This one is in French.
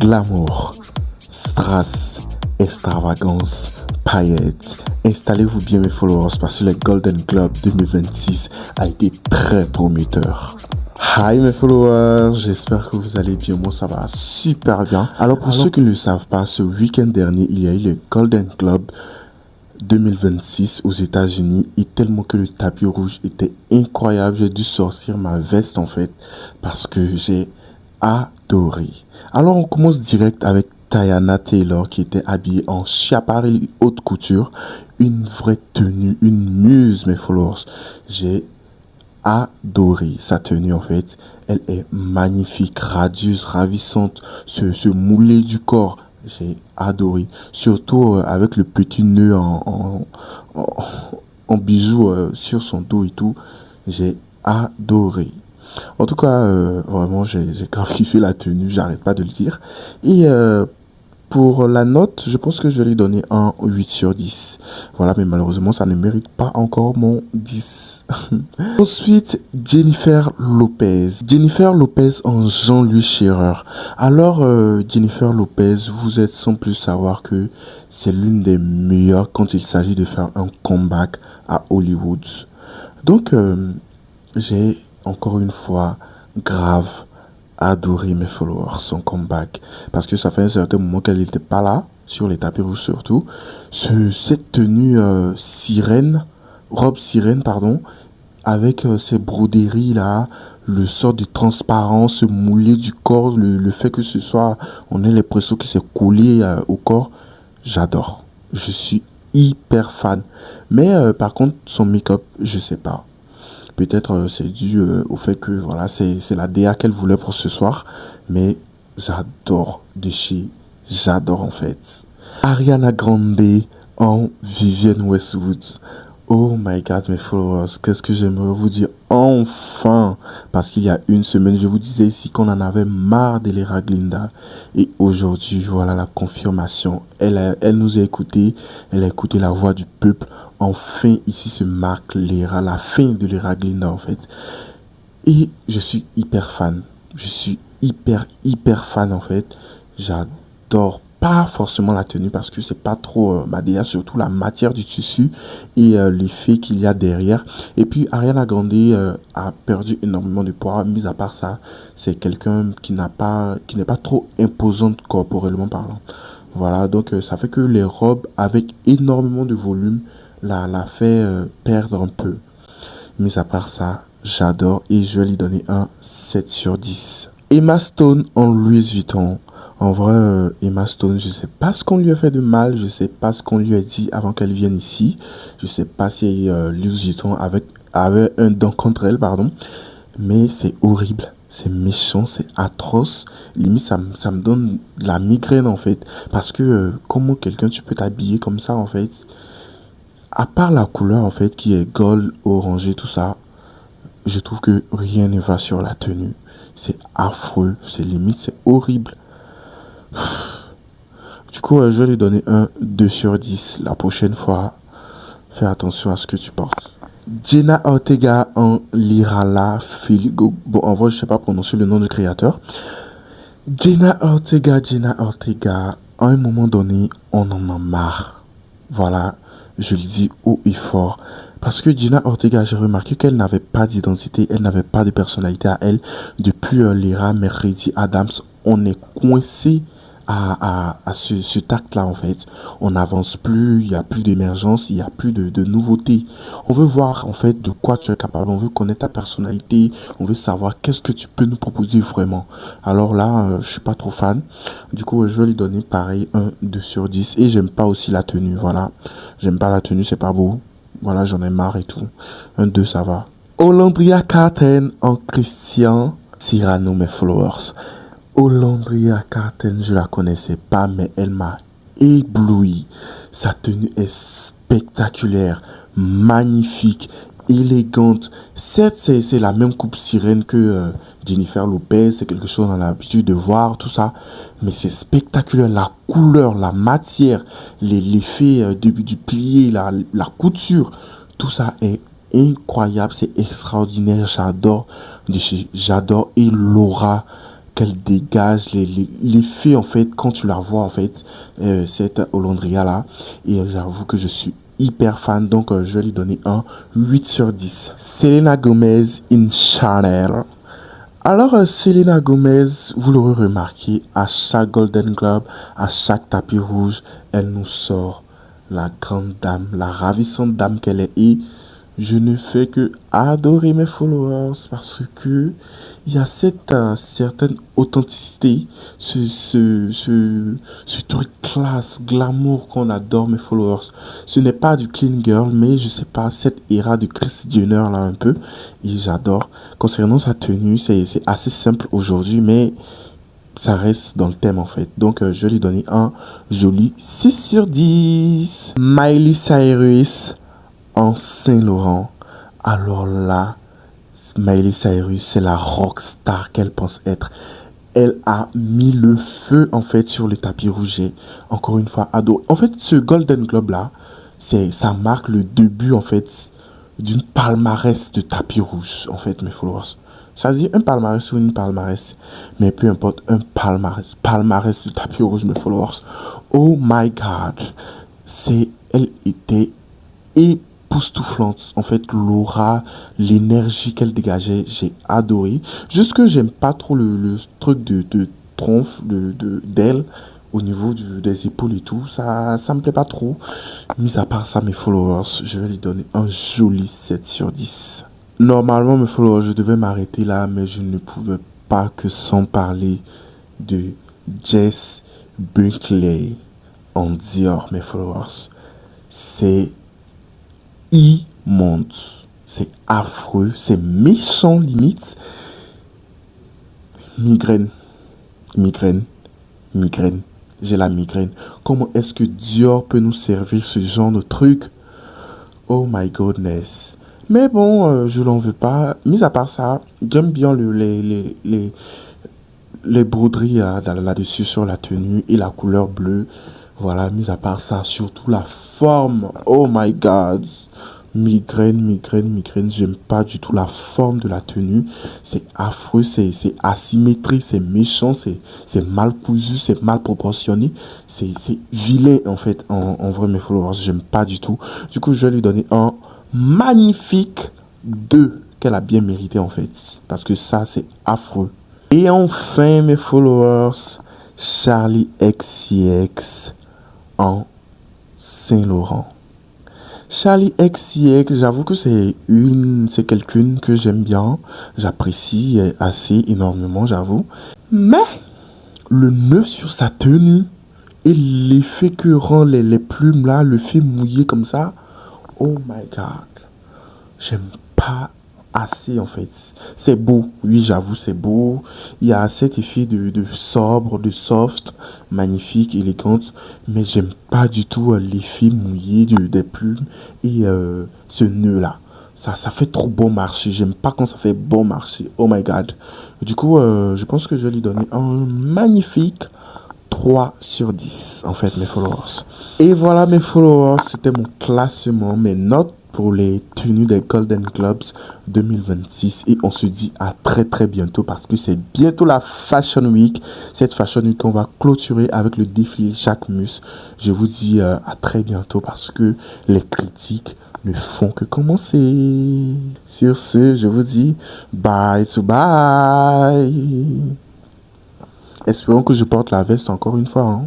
Glamour, strass, extravagance, paillettes. Installez-vous bien mes followers parce que le Golden Globe 2026 a été très prometteur. Hi mes followers, j'espère que vous allez bien, moi ça va super bien. Alors pour ceux qui ne le savent pas, ce week-end dernier, il y a eu le Golden Globe 2026 aux États-Unis et tellement que le tapis rouge était incroyable, j'ai dû sortir ma veste en fait parce que j'ai adoré. Alors on commence direct avec Teyana Taylor qui était habillée en Schiaparelli haute couture, une vraie tenue, une muse mes followers. J'ai adoré sa tenue en fait, elle est magnifique, radieuse, ravissante, ce moulé du corps. J'ai adoré, surtout avec le petit nœud en bijoux sur son dos et tout. J'ai adoré. En tout cas, vraiment, j'ai grave kiffé la tenue, j'arrête pas de le dire. Et pour la note, je pense que je vais lui donner un 8 sur 10. Voilà, mais malheureusement, ça ne mérite pas encore mon 10. Ensuite, Jennifer Lopez. Jennifer Lopez en Jean-Louis Scherer. Alors, Jennifer Lopez, vous êtes sans plus savoir que c'est l'une des meilleures quand il s'agit de faire un comeback à Hollywood. Donc, j'ai encore une fois grave adoré mes followers, son comeback, parce que ça fait un certain moment qu'elle n'était pas là, sur les tapis rouges surtout. Cette tenue sirène, robe sirène, pardon, avec ces broderies là, le sort de transparence, ce moulé du corps, le fait que ce soit, on ait l'impression que c'est collé au corps, j'adore. Je suis hyper fan. Mais par contre, son make-up, je sais pas. Peut-être c'est dû au fait que voilà, c'est la DA qu'elle voulait pour ce soir. Mais j'adore de chez, j'adore en fait. Ariana Grande en Vivienne Westwood. Oh my god mes followers, qu'est-ce que j'aimerais vous dire enfin. Parce qu'il y a une semaine, je vous disais ici qu'on en avait marre de l'era Glinda. Et aujourd'hui, voilà la confirmation. Elle nous a écouté, elle a écouté la voix du peuple. Enfin, ici se marque l'era, la fin de l'era Glinda en fait. Et je suis hyper fan. Je suis hyper fan en fait. J'adore pas forcément la tenue parce que c'est pas trop ma DA, surtout la matière du tissu et l'effet qu'il y a derrière. Et puis Ariana Grande a perdu énormément de poids. Mis à part ça, c'est quelqu'un qui n'est pas trop imposante corporellement parlant. Voilà, donc ça fait que les robes avec énormément de volume la fait perdre un peu. Mis à part ça, j'adore et je vais lui donner un 7 sur 10. Emma Stone en Louis Vuitton. En vrai, Emma Stone, je sais pas ce qu'on lui a fait de mal, je sais pas ce qu'on lui a dit avant qu'elle vienne ici. Je sais pas si Louis Vuitton avait un don contre elle, pardon. Mais c'est horrible, c'est méchant, c'est atroce. Limite, ça me donne de la migraine en fait. Parce que comment quelqu'un tu peux t'habiller comme ça en fait? À part la couleur en fait qui est gold, orangé, tout ça, je trouve que rien ne va sur la tenue. C'est affreux, c'est limite, c'est horrible. Du coup, je vais lui donner un 2 sur 10 la prochaine fois. Fais attention à ce que tu portes. Jenna Ortega en Lirala Filigo. Bon, en vrai, je sais pas prononcer le nom du créateur. Jenna Ortega, à un moment donné, on en a marre. Voilà, je le dis haut et fort. Parce que Jenna Ortega, j'ai remarqué qu'elle n'avait pas d'identité, elle n'avait pas de personnalité à elle. Depuis l'era Mercedes Adams, on est coincé à cet acte-là en fait. On n'avance plus, il n'y a plus d'émergence, il n'y a plus de nouveauté. On veut voir en fait de quoi tu es capable, on veut connaître ta personnalité, on veut savoir qu'est-ce que tu peux nous proposer vraiment. Alors là, je suis pas trop fan. Du coup, je vais lui donner pareil un 2 sur 10 et j'aime pas aussi la tenue, voilà. J'aime pas la tenue, c'est pas beau. Voilà, j'en ai marre et tout. Un 2, ça va. Olandria Carten en Christian Cyrano, mes followers. Olandria Carten, je la connaissais pas, mais elle m'a ébloui. Sa tenue est spectaculaire, magnifique, élégante. Certes, c'est la même coupe sirène que Jennifer Lopez, c'est quelque chose qu'on a l'habitude de voir, tout ça. Mais c'est spectaculaire, la couleur, la matière, l'effet du plié, la couture, tout ça est incroyable, c'est extraordinaire, j'adore. Et l'aura qu'elle dégage, l'effet en fait quand tu la vois en fait, cette Hollandria là. Et j'avoue que je suis hyper fan, donc je vais lui donner un 8 sur 10. Selena Gomez in Chanel. Alors, Selena Gomez, vous l'aurez remarqué, à chaque Golden Globe, à chaque tapis rouge, elle nous sort la grande dame, la ravissante dame qu'elle est. Et je ne fais que adorer mes followers parce que il y a cette certaine authenticité, ce truc classe, glamour qu'on adore mes followers. Ce n'est pas du clean girl, mais je sais pas, cette ira de Kris Jenner là un peu, et j'adore. Concernant sa tenue, c'est assez simple aujourd'hui, mais ça reste dans le thème en fait. Donc je vais lui donner un joli 6 sur 10. Miley Cyrus en Saint-Laurent. Alors là, Miley Cyrus, c'est la rockstar qu'elle pense être. Elle a mis le feu en fait sur le tapis rouge. J'ai encore une fois adoré. En fait, ce Golden Globe là, ça marque le début en fait d'une palmarès de tapis rouge en fait, mes followers. Ça se dit un palmarès ou une palmarès, mais peu importe, un palmarès de tapis rouge, mes followers. Oh my God, elle était époustouflante. En fait, l'aura, l'énergie qu'elle dégageait, j'ai adoré. Juste que j'aime pas trop le truc de tronf, d'elle, au niveau des épaules et tout. Ça me plaît pas trop. Mis à part ça, mes followers, je vais lui donner un joli 7 sur 10. Normalement, mes followers, je devais m'arrêter là, mais je ne pouvais pas que sans parler de Jess Buckley en Dior, mes followers. C'est immonde. C'est affreux. C'est méchant limite. Migraine. Migraine. Migraine. J'ai la migraine. Comment est-ce que Dior peut nous servir ce genre de truc? Oh my goodness. Mais bon, je l'en veux pas. Mis à part ça, j'aime bien les broderies là-dessus sur la tenue et la couleur bleue. Voilà, mis à part ça, surtout la forme. Oh my God. Migraine, migraine, migraine. J'aime pas du tout la forme de la tenue. C'est affreux, c'est asymétrique, c'est méchant, c'est mal cousu, c'est mal proportionné. C'est vilain en fait, en vrai, mes followers. J'aime pas du tout. Du coup, je vais lui donner un magnifique 2 qu'elle a bien mérité en fait. Parce que ça, c'est affreux. Et enfin, mes followers, Charlie XCX en Saint-Laurent. Charlie XCX, j'avoue que c'est quelqu'un que j'aime bien, j'apprécie assez énormément, j'avoue. Mais le nœud sur sa tenue et l'effet que rend les plumes là, le fait mouillé comme ça, oh my God, j'aime pas assez en fait. C'est beau, oui j'avoue c'est beau. Il y a cet effet de sobre, de soft, magnifique, élégante. Mais j'aime pas du tout l'effet mouillé des plumes et ce nœud là. Ça fait trop bon marché. J'aime pas quand ça fait bon marché. Oh my God. Du coup, je pense que je vais lui donner un magnifique 3 sur 10 en fait mes followers. Et voilà mes followers, c'était mon classement, mes notes pour les tenues des Golden Globes 2026 et on se dit à très très bientôt parce que c'est bientôt la Fashion Week. Cette Fashion Week on va clôturer avec le défilé Jacques Mus. Je vous dis à très bientôt parce que les critiques ne font que commencer. Sur ce, je vous dis bye to bye. Espérons que je porte la veste encore une fois. Hein.